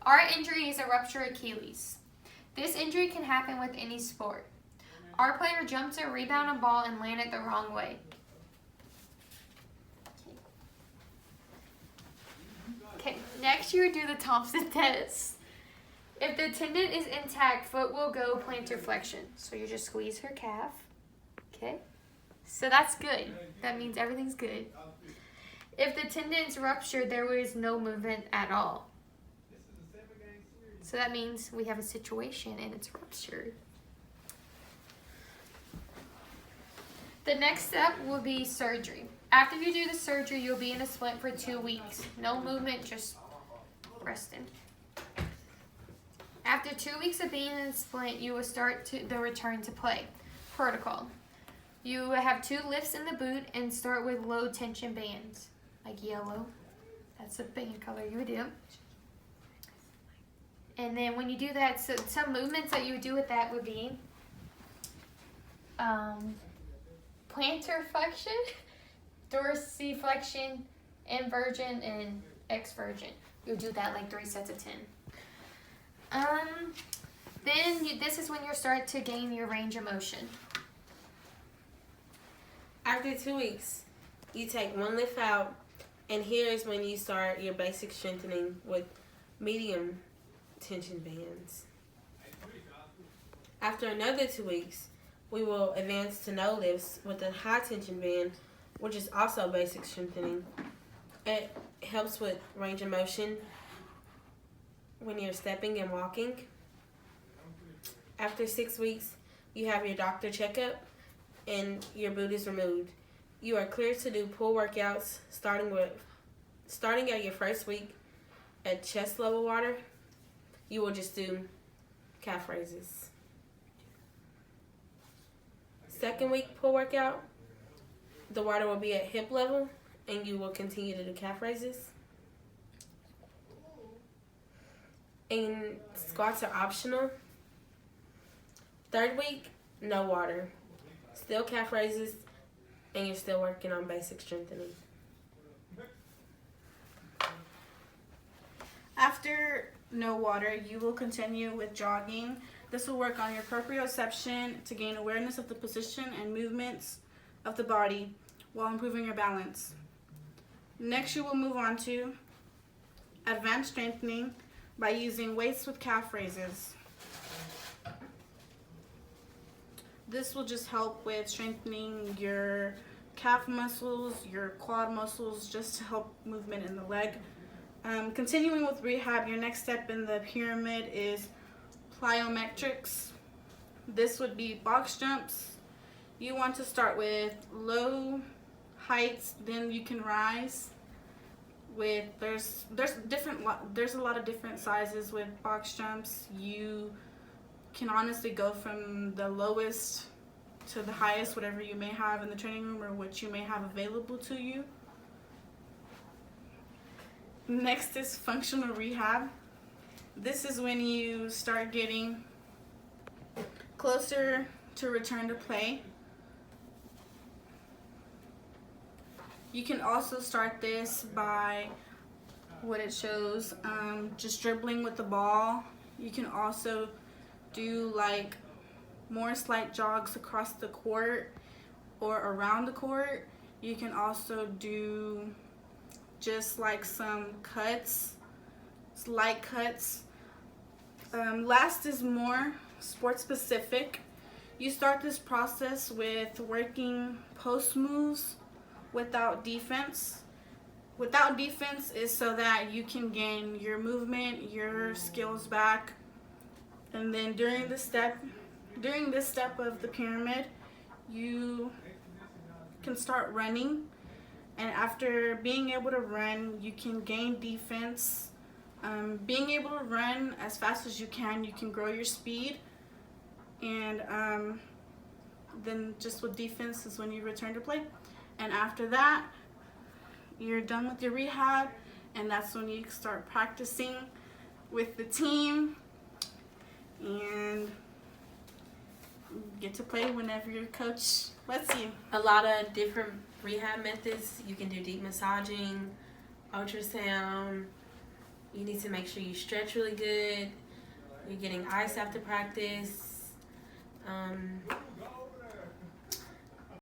Our injury is a ruptured Achilles. This injury can happen with any sport. Our player jumped to rebound a ball and landed the wrong way. Okay, next you do the Thompson test. If the tendon is intact, foot will go plantar flexion. So you just squeeze her calf. Okay, so that's good. That means everything's good. If the tendon is ruptured, there is no movement at all. So that means we have a situation and it's ruptured. The next step will be surgery. After you do the surgery, you'll be in a splint for 2 weeks. No movement, just resting. After 2 weeks of being in a splint, you will start the return to play. Protocol. You will have 2 lifts in the boot and start with low tension bands, like yellow. That's the band color you would do. And then when you do that, so some movements that you would do with that would be plantar flexion, dorsiflexion, inversion, and exversion. You'll do that like 3 sets of 10. This is when you start to gain your range of motion. After 2 weeks, you take 1 lift out, and here is when you start your basic strengthening with medium tension bands. After another 2 weeks, we will advance to no lifts with a high tension band, which is also basic strengthening. It helps with range of motion when you're stepping and walking. After 6 weeks, you have your doctor checkup and your boot is removed. You are cleared to do pull workouts starting at your first week at chest level water. You will just do calf raises. Second week pull workout, the water will be at hip level and you will continue to do calf raises. And squats are optional. Third week, no water. Still calf raises and you're still working on basic strengthening. After no water, you will continue with jogging. This will work on your proprioception to gain awareness of the position and movements of the body while improving your balance. Next, you will move on to advanced strengthening by using weights with calf raises. This will just help with strengthening your calf muscles, your quad muscles, just to help movement in the leg. Continuing with rehab, your next step in the pyramid is plyometrics. This would be box jumps. You want to start with low heights, then you can rise with there's a lot of different sizes with box jumps. You can honestly go from the lowest to the highest, whatever you may have in the training room or what you may have available to you. Next is functional rehab. This is when you start getting closer to return to play. You can also start this by what it shows, just dribbling with the ball. You can also do like more slight jogs across the court or around the court. You can also do just like some cuts, slight cuts. Last is more sport specific. You start this process with working post moves without defense. Without defense is so that you can gain your movement, your skills back. And then during this step of the pyramid, you can start running. And after being able to run, you can gain defense. Being able to run as fast as you can grow your speed. And then just with defense is when you return to play. And after that, you're done with your rehab, and that's when you start practicing with the team and get to play whenever your coach lets you. A lot of different rehab methods. You can do deep massaging, ultrasound, You need to make sure you stretch really good. You're getting ice after practice.